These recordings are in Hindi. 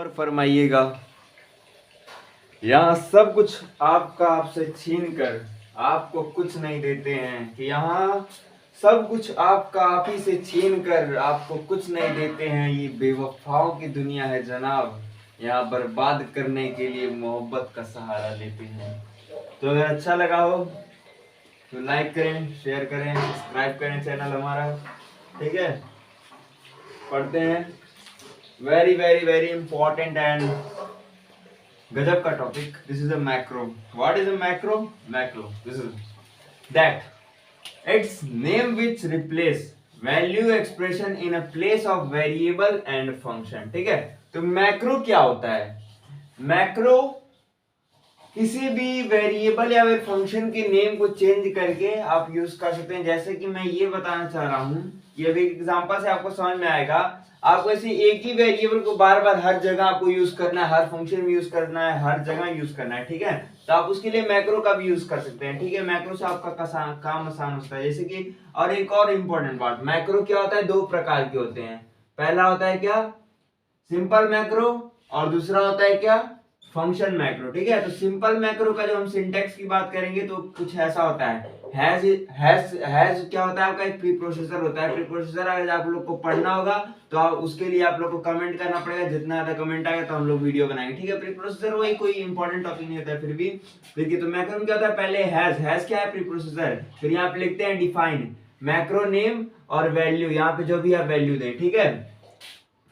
और फरमाइएगा। यहाँ सब कुछ आपका आपसे छीन कर आपको कुछ नहीं देते हैं, कि यहाँ सब कुछ आपका आप ही से छीन कर आपको कुछ नहीं देते हैं। ये बेवफाओं की दुनिया है जनाब, यहाँ बर्बाद करने के लिए मोहब्बत का सहारा लेते हैं। तो अगर अच्छा लगा हो तो लाइक करें, शेयर करें, सब्सक्राइब करें चैनल हमारा, ठीक है। पढ़ते हैं very very very important and गजब का topic. This is a macro. What is a macro? Macro this is that it's name which replace value expression in a place of variable and function, ठीक है। तो मैक्रो क्या होता है? मैक्रो किसी भी वेरिएबल या फिर फंक्शन के नेम को चेंज करके आप यूज कर सकते हैं। जैसे कि मैं ये बताना चाह रहा हूं, ये भी एग्जांपल से आपको समझ में आएगा। आपको ऐसे एक ही वेरिएबल को बार बार हर जगह आपको यूज करना है, हर फंक्शन में यूज करना है, हर जगह यूज करना है, ठीक है। तो आप उसके लिए मैक्रो का भी यूज कर सकते हैं, ठीक है। मैक्रो से आपका काम आसान होता है। जैसे कि और एक और इम्पोर्टेंट बात, मैक्रो क्या होता है? दो प्रकार के होते हैं। पहला होता है क्या? सिंपल मैक्रो, और दूसरा होता है क्या? फंक्शन मैक्रो, ठीक है। तो सिंपल मैक्रो का जो हम सिंटैक्स की बात करेंगे तो कुछ ऐसा होता है। हैज क्या होता है? आपका एक प्री प्रोसेसर होता है। प्री प्रोसेसर अगर आप लोग को पढ़ना होगा तो उसके लिए आप लोग को कमेंट करना पड़ेगा। जितना ज्यादा कमेंट आएगा तो हम लोग वीडियो बनाएंगे, ठीक है। प्री प्रोसेसर वही कोई इंपॉर्टेंट टॉपिक नहीं होता है, फिर भी देखिए। तो मैक्रो में क्या होता है? पहले हैज क्या है? Pre processor. फिर यहाँ पे लिखते हैं डिफाइन मैक्रो नेम और वैल्यू, यहाँ पे जो भी आप वैल्यू दें, ठीक है।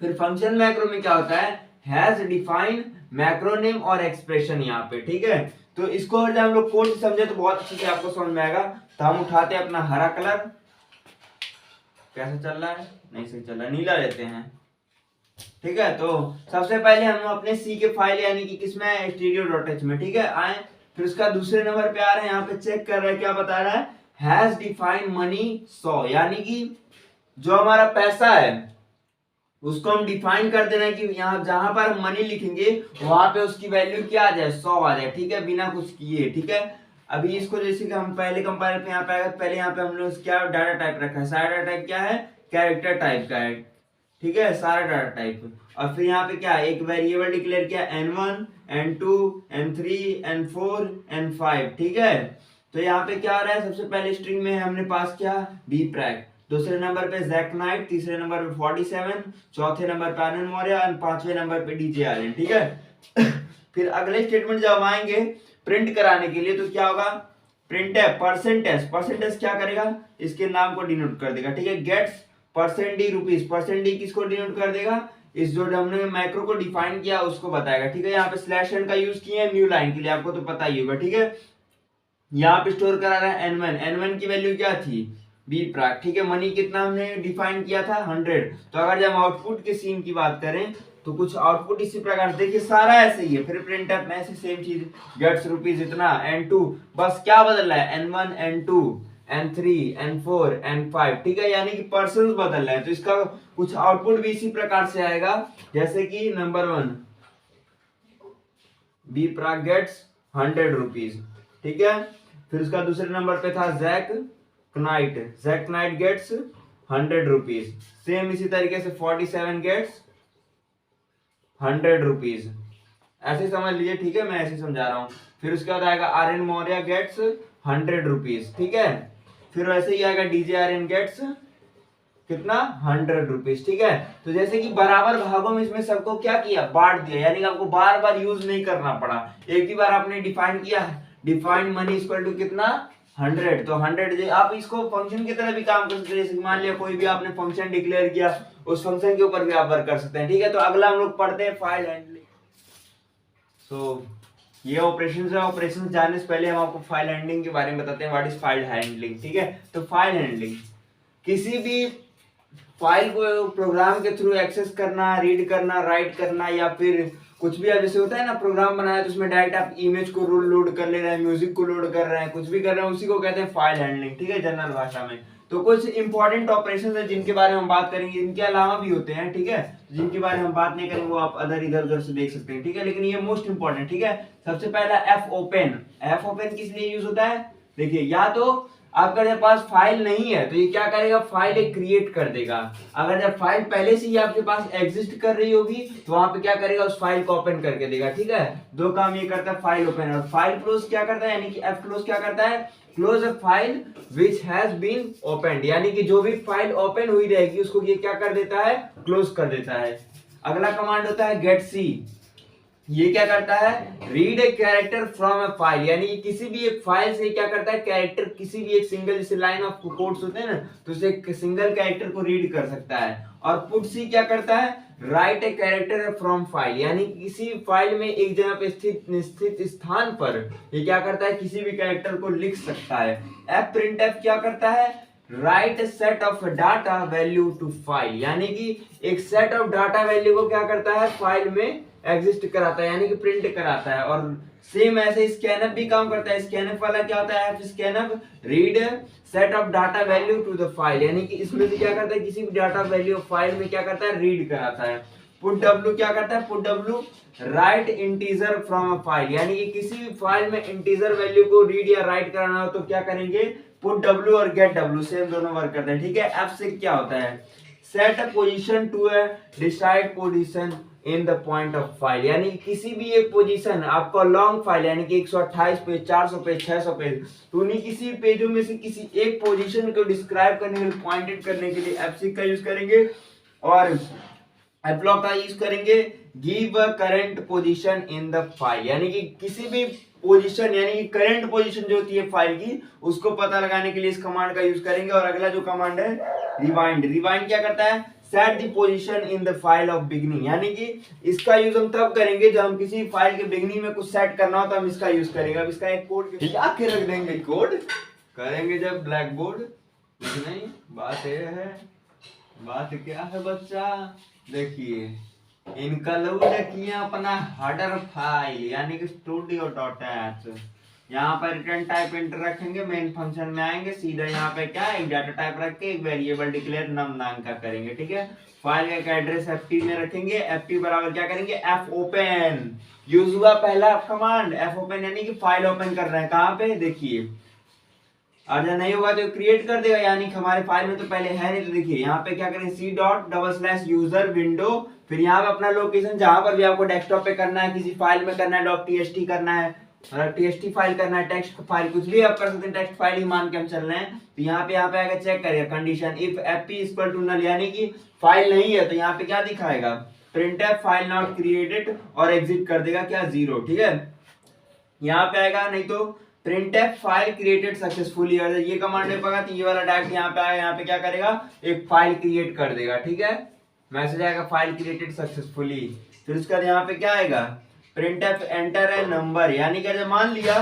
फिर फंक्शन मैक्रो में क्या होता है? हैज, डिफाइन, मैक्रो नेम और एक्सप्रेशन यहाँ पे, ठीक है। तो इसको अगर हम लोग कोड से समझे तो बहुत अच्छे से आपको समझ में आएगा। तो हम उठाते हैं अपना हरा कलर, कैसा चल रहा है? नहीं सही चल रहा है, नीला लेते हैं, ठीक है। तो सबसे पहले हम अपने सी के फाइल यानी कि किसमें? studio.h में, ठीक है। आए, फिर उसका दूसरे नंबर पे आ रहे हैं, यहाँ पे चेक कर रहे हैं क्या बता रहा है? हैज डिफाइन मनी 100, यानी कि जो हमारा पैसा है उसको हम डिफाइन कर देना है कि यहाँ जहां पर मनी लिखेंगे वहां पे उसकी वैल्यू क्या आ जाए? 100 आ जाए, ठीक है, बिना कुछ किए, ठीक है। अभी इसको जैसे कि हम पहले कंपाइलर पे यहाँ पे आएगा, पहले यहाँ पे हमने क्या डाटा टाइप रखा है? सारा डाटा टाइप क्या है? कैरेक्टर टाइप का है, ठीक है, सारा डाटा टाइप। और फिर यहाँ पे क्या है? एक वेरिएबल डिक्लेयर किया n1 n2 n3 n4 n5, ठीक है। तो यहाँ पे क्या आ रहा है? सबसे पहले स्ट्रिंग में हमने पास किया बी प्रैक, दूसरे नंबर पे जैक नाइट, तीसरे नंबर पे 47, चौथे नंबर पे आनंद मौर्य और पांचवें नंबर पे डीजे आर्यन, ठीक है। फिर अगले स्टेटमेंट जब आएंगे प्रिंट कराने के लिए तो क्या होगा? प्रिंट है परसेंटेज। परसेंटेज क्या करेगा? इसके नाम को डिनोट कर देगा, ठीक है। Gets percent D rupees, percent D किसको डिनोट कर देगा? इस जो हमने मैक्रो को डिफाइन किया उसको बताएगा, ठीक है। यहाँ पे स्लैश एन का यूज किया है न्यू लाइन के लिए, आपको तो पता ही होगा, ठीक है। यहाँ पे स्टोर करा रहा है n1, n1 की वैल्यू क्या थी? बी प्राक, ठीक है। मनी कितना हमने डिफाइन किया था? 100। तो अगर जब आउटपुट के सीन की बात करें तो कुछ आउटपुट इसी प्रकार, देखिए सारा ऐसे ही है। फिर प्रिंट में ऐसे सेम चीज, गेट्स रुपीज इतना, n2, बस क्या बदल रहा है? n1 n2 n3 n4 n5, ठीक है, यानी कि पर्सन बदल रहे हैं। तो इसका कुछ आउटपुट भी इसी प्रकार से आएगा, जैसे कि number 1 B Praak gets 100 rupees, ठीक है। फिर उसका दूसरे नंबर पे था Jack Knight, Jack Knight gets 100 rupees. Same इसी तरीके से 47 गेट्स 100 रुपीज, ऐसे समझ लीजिए, ठीक है। मैं ऐसे समझा रहा हूं। फिर उसके बाद आएगा आर्यन मौर्य गेट्स 100 रुपीज, ठीक है। फिर वैसे ही आएगा डीजे आर्यन गेट्स कितना? 100 रुपीज, ठीक है। तो जैसे कि बराबर भागों में इसमें सबको क्या किया? बांट दिया, यानी कि आपको बार बार यूज नहीं करना पड़ा। एक ही बार आपने डिफाइन किया, डिफाइन मनी इक्वल टू कितना? 100। तो 100 आप इसको फंक्शन की तरह भी काम कर सकते हैं। जैसे मान लिया कोई भी आपने फंक्शन डिक्लेयर किया, उस फंक्शन के ऊपर भी आप वर्क कर सकते हैं, ठीक है। तो अगला हम लोग पढ़ते हैं फाइल हैंडलिंग। तो ये ऑपरेशन है। ऑपरेशन जानने से पहले हम आपको फाइल हैंडलिंग के बारे में बताते हैं। व्हाट इज फाइल हैंडलिंग, ठीक है। तो फाइल हैंडलिंग किसी भी फाइल को प्रोग्राम के थ्रू एक्सेस करना, रीड करना, राइट करना, या फिर कुछ भी जैसे होता है ना, प्रोग्राम बनाया तो उसमें डायरेक्ट आप इमेज को लोड कर ले रहे हैं, म्यूजिक को लोड कर रहे हैं, कुछ भी कर रहे हैं, उसी को कहते हैं फाइल हैंडलिंग, ठीक है, जनरल भाषा में। तो कुछ इंपॉर्टेंट ऑपरेशन है जिनके बारे में हम बात करेंगे, इनके अलावा भी होते हैं, ठीक है, जिनके बारे में हम बात नहीं करेंगे वो आप अदर इधर उधर से देख सकते हैं, ठीक है। लेकिन ये मोस्ट इंपॉर्टेंट, ठीक है। सबसे पहला एफ ओपन। एफ ओपन किस लिए यूज होता है? देखिए, या तो आपका जब पास फाइल नहीं है तो ये क्या करेगा, फाइल एक क्रिएट कर देगा। अगर जब फाइल पहले से ही आपके पास एग्जिस्ट कर रही होगी तो वहां पे क्या करेगा, उस फाइल को ओपन करके देगा। ठीक है, दो काम ये करता है, फाइल ओपन और फाइल क्लोज क्या करता है, यानी कि एफ क्लोज क्या करता है, close a file which has been opened, यानी कि जो भी फाइल ओपन हुई रहेगी उसको ये क्या कर देता है, क्लोज कर देता है। अगला कमांड होता है गेट सी। ये क्या करता है, read a character from A file, यानी कि किसी भी एक फाइल से क्या करता है, कैरेक्टर किसी भी एक सिंगल, जैसे लाइन ऑफ कोड्स होते हैं ना, तो उसे एक सिंगल कैरेक्टर को रीड कर सकता है। और पुट सी क्या करता है, right a character from file, यानी किसी फाइल में एक जगह पे स्थित स्थान पर ये क्या करता है, किसी भी कैरेक्टर को लिख सकता है। एफ प्रिंट एफ क्या करता है, write set of data value to file, यानी कि एक सेट ऑफ डाटा वैल्यू को क्या करता है, फाइल में एग्जिस्ट कराता है, यानी कि प्रिंट कराता है। और सेम ऐसे स्कैनअप भी काम करता है। स्कैनअप वाला क्या होता है, scanf read set of data value to the file, यानी कि इसमें से क्या करता है, किसी भी डाटा वैल्यू फाइल में क्या करता है, रीड कराता है। पुट डब्ल्यू क्या करता है, put W write integer from a file, यानी कि किसी भी फाइल में इंटीजर वैल्यू को रीड या राइट कराना हो तो क्या करेंगे, पुट डब्ल्यू और गेट डब्ल्यू सेम दोनों वर्क करते हैं। ठीक है, एफ से क्या होता है, set a position to a decide position in the point of file, यानी किसी भी एक पोजीशन, आपका लॉन्ग फाइल यानी कि 128 पेज, 400 पेज, 600 पेज, तो उन्हीं किसी पेजों में से किसी एक पोजीशन को डिस्क्राइब करने के लिए, पॉइंटेड करने के लिए एफसी का यूज करेंगे। और एप्लॉग का यूज करेंगे, give a current position in the file, यानी कि किसी भी पोजीशन, यानी कि करंट पोजीशन जो होती है फाइल की, उसको पता लगाने के लिए इस कमांड का यूज करेंगे। और अगला जो कमांड है रिवाइंड, रिवाइंड क्या करता है, set the position in the file of beginning, यानी कि इसका यूज हम तब करेंगे जब हम किसी फाइल के बिगनिंग में कुछ सेट करना हो तो हम इसका यूज करेंगे। अब इसका एक कोड लिखा के रख देंगे, कोड करेंगे जब ब्लैक बोर्ड, नहीं बात ये है, बात क्या है बच्चा, देखिए इनक्लूड किया अपना हेडर फाइल, यानी कि studio.h, यहाँ पर रिटर्न टाइप इंटर रखेंगे, मेन फंक्शन में आएंगे, सीधा यहाँ पे क्या एक डाटा टाइप रख के एक वेरिएबल डिक्लेयर नम नाम का करेंगे। ठीक है, फाइल का एड्रेस एफपी में रखेंगे, एफपी बराबर क्या करेंगे, एफ ओपन, यूज हुआ पहला कमांड एफ ओपन, यानी कि फाइल ओपन कर रहे हैं, कहाँ पे देखिए, और जब नहीं होगा तो क्रिएट कर देगा, यानी कि हमारे फाइल में तो पहले है नहीं, तो देखिए यहाँ पे क्या करें, C dot double slash user window, फिर यहाँ पे अपना लोकेशन जहां पर भी आपको डेस्कटॉप पे करना है, किसी फाइल में करना है, डॉट टीएसटी करना है, मतलब टीएसटी फाइल करना है, टेक्स्ट फाइल कुछ भी आप कर सकते हैं, टेक्स्ट फाइल ही मान के हम चल रहे हैं। तो यहाँ पे आएगा, चेक करिएगा condition, if FP equal to null, यानी कि फाइल नहीं है, तो यहाँ पे क्या दिखाएगा, print F file not created, और एग्जिट कर देगा क्या, 0। ठीक है, यहाँ पे आएगा, नहीं तो printf फाइल क्रिएटेड सक्सेसफुली, अगर ये कमांड नहीं पाएगा तो ये वाला डायरेक्ट यहाँ पे आएगा, यहाँ पे क्या करेगा, एक फाइल क्रिएट कर देगा। ठीक है, मैसेज आएगा फाइल क्रिएटेड सक्सेसफुली, फिर उसके बाद यहाँ पे क्या आएगा, printf एंटर ए नंबर, यानी कि जब मान लिया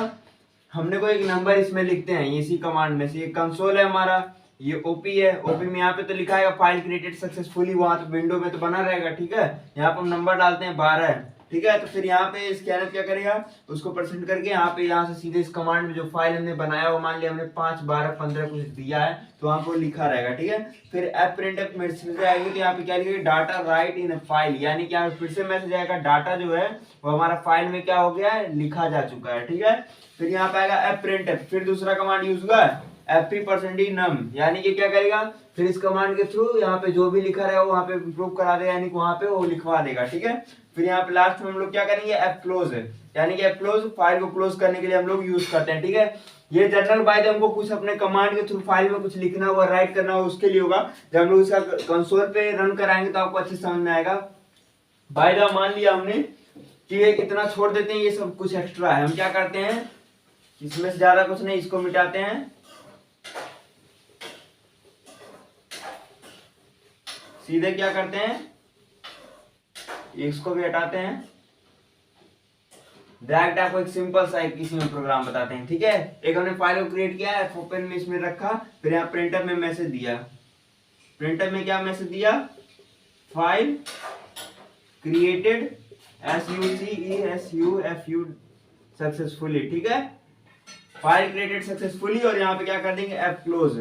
हमने कोई एक नंबर इसमें लिखते हैं, इसी कमांड में से, ये कंसोल है हमारा, ये ओपी है, ओपी में यहाँ पे तो लिखा है फाइल क्रिएटेड सक्सेसफुली, वहां तो विंडो में तो बना रहेगा। ठीक है, यहाँ पे हम नंबर डालते हैं 12, ठीक है, तो फिर यहाँ पे स्कैनर क्या करेगा, उसको परसेंट करके यहाँ पे, यहाँ से सीधे इस कमांड में जो फाइल हमने बनाया वो मान लिया हमने 5, 12, 15 कुछ दिया है, तो वहां पर लिखा रहेगा। ठीक है, फिर एफ प्रिंट एफ मैसेज आएगी, तो यहाँ पे क्या लिखेगा, डाटा राइट इन फाइल, यानी कि यहाँ फिर से मैसेज आएगा, डाटा जो है वो हमारा फाइल में क्या हो गया है, लिखा जा चुका है। ठीक है, फिर यहाँ पे आएगा एफ प्रिंट एफ, फिर दूसरा कमांड यूज हुआ fp% num, यानी कि क्या करेगा, फिर इस कमांड के थ्रू यहाँ पे जो भी लिखा रहेगा वहां पे प्रूव करा देगा, यानी कि वहां पे वो लिखवा देगा। ठीक है, फिर यहाँ पे लास्ट में हम लोग क्या करेंगे, एफ क्लोज है, यानी कि एफ क्लोज फाइल को क्लोज करने के लिए हम लोग यूज करते हैं। ठीक है, ये जनरल बाय द हमको कुछ अपने कमांड के थ्रू फाइल में कुछ लिखना हुआ, राइट करना हुआ, उसके लिए होगा, जब हम लोग इसका कंसोल पे रन कराएंगे तो आपको अच्छे समझ में आएगा। बाय द मान लिया हमने कि ये कितना छोड़ देते हैं, ये सब कुछ एक्स्ट्रा है, हम क्या करते हैं, इसमें से ज्यादा कुछ नहीं, इसको मिटाते हैं, सीधे क्या करते हैं, इसको भी हटाते हैं, डायरेक्ट आपको एक सिंपल सा एक किसी में प्रोग्राम बताते हैं। ठीक है, एक हमने फाइल को क्रिएट किया है, ओपन में इसमें रखा, फिर यहाँ प्रिंटर में मैसेज दिया, प्रिंटर में क्या मैसेज दिया, फाइल क्रिएटेड SUCCESUFU सक्सेसफुली। ठीक है, फाइल क्रिएटेड सक्सेसफुली, और यहाँ पे क्या कर देंगे, एफ क्लोज,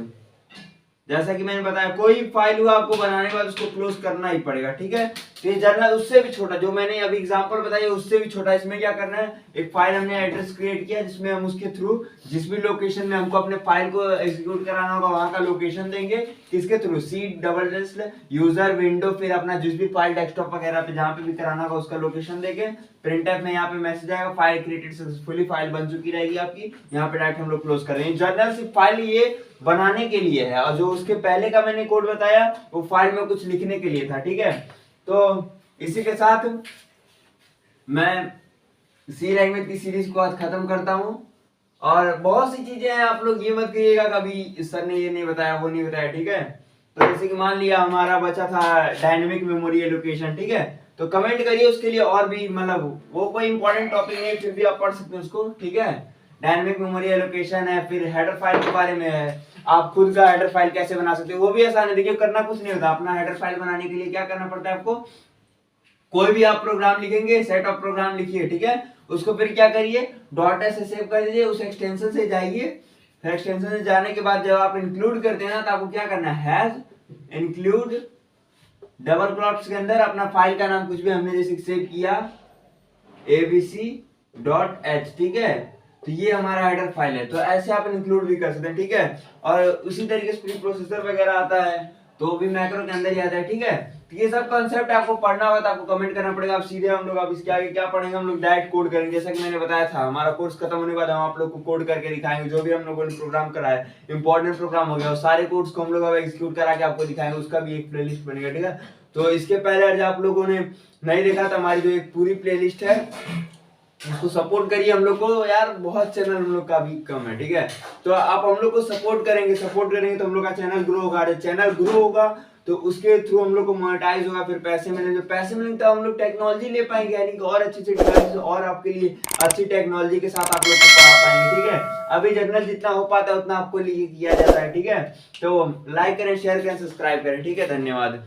जैसा कि मैंने बताया कोई फाइल हुआ आपको बनाने के बाद उसको क्लोज करना ही पड़ेगा। ठीक है, तो ये जर्नल उससे भी छोटा, जो मैंने अभी एग्जांपल बताया उससे भी छोटा। इसमें क्या करना है, एक फाइल हमने एड्रेस क्रिएट किया जिसमें हम उसके थ्रू जिस भी लोकेशन में हमको अपने फाइल को एग्जीक्यूट कराना होगा वहां का लोकेशन देंगे। किसके थ्रू, C double S user window, फिर अपना जिस भी फाइल डेस्कटॉप वगैरह पे जहां पे भी कराना होगा उसका लोकेशन देंगे। प्रिंटफ में यहाँ पे मैसेज आएगा, फाइल क्रिएटेड सक्सेसफुली, फाइल बन चुकी रहेगी आपकी। यहाँ पे डायरेक्ट हम लोग क्लोज कर रहे हैं। जर्नल सिर्फ फाइल ये बनाने के लिए है, और जो उसके पहले का मैंने कोड बताया वो फाइल में कुछ लिखने के लिए था। ठीक है, तो इसी के साथ मैं सी लैंग्वेज की सीरीज को आज खत्म करता हूं। और बहुत सी चीजें हैं, आप लोग ये मत कहिएगा कभी सर ने ये नहीं बताया वो नहीं बताया। ठीक है, तो जैसे कि मान लिया हमारा बचा था डायनेमिक मेमोरी एलोकेशन। ठीक है, तो कमेंट करिए उसके लिए, और भी मतलब वो कोई इंपॉर्टेंट टॉपिक नहीं है, फिर भी आप पढ़ सकते हैं उसको। ठीक है, डायनेमिक मेमोरी एलोकेशन है, फिर हेडर फाइल के बारे में है, आप खुद का हेडर फाइल कैसे बना सकते हो वो भी आसान है। देखिए करना कुछ नहीं होता, अपना हेडर फाइल बनाने के लिए क्या करना पड़ता है आपको, कोई भी आप प्रोग्राम लिखेंगे, सेट ऑफ प्रोग्राम लिखिए। ठीक है, उसको फिर क्या करिए, डॉट एस से सेव कर दीजिए, उस एक्सटेंशन से जाइए। फिर एक्सटेंशन से जाने के बाद जब आप इंक्लूड करते हैं ना, तो आपको क्या करना है, हैज इंक्लूड डबल क्लॉट्स के अंदर अपना फाइल का नाम कुछ भी हमने जैसे सेव किया abc.h। ठीक है, तो ये हमारा हेडर फाइल है, तो ऐसे आप इंक्लूड भी कर सकते हैं। ठीक है, और उसी तरीके से प्री प्रोसेसर वगैरह आता है तो भी मैक्रो के अंदर ही आता है। ठीक है, तो ये सब कॉन्सेप्ट आपको पढ़ना होगा तो आपको कमेंट करना पड़ेगा। आप सीधे हम लोग अब इसके आगे क्या पढ़ेंगे, हम लोग डायरेक्ट कोड करेंगे। जैसा कि मैंने बताया था, हमारा कोर्स खत्म होने के बाद हम आप लोग को कोड करके दिखाएंगे। जो भी हम लोगों ने प्रोग्राम करा है, इंपॉर्टेंट प्रोग्राम हो गया, और सारे कोड्स को हम लोग अब एग्जीक्यूट करा के आपको दिखाएंगे, उसका भी एक प्लेलिस्ट बनेगा। ठीक है, तो इसके पहले आज आप लोगों ने नहीं देखा था हमारी जो एक पूरी प्लेलिस्ट है, उसको सपोर्ट करिए। हम लोग को यार बहुत चैनल हम लोग का भी कम है। ठीक है, तो आप हम लोग को सपोर्ट करेंगे तो हम लोग का चैनल ग्रो होगा। चैनल ग्रो होगा तो उसके थ्रू हम लोग को मोनेटाइज होगा, फिर पैसे मिलेंगे। जो पैसे मिलेंगे तो हम लोग टेक्नोलॉजी ले पाएंगे, यानी कि और अच्छी डिवाइस और आपके लिए अच्छी टेक्नोलॉजी के साथ आप लोग को पढ़ा पाएंगे। ठीक है, अभी जर्नल जितना हो पाता है उतना आपको लिए किया जाता है। ठीक है, तो लाइक करें, शेयर करें, सब्सक्राइब करें। ठीक है, धन्यवाद।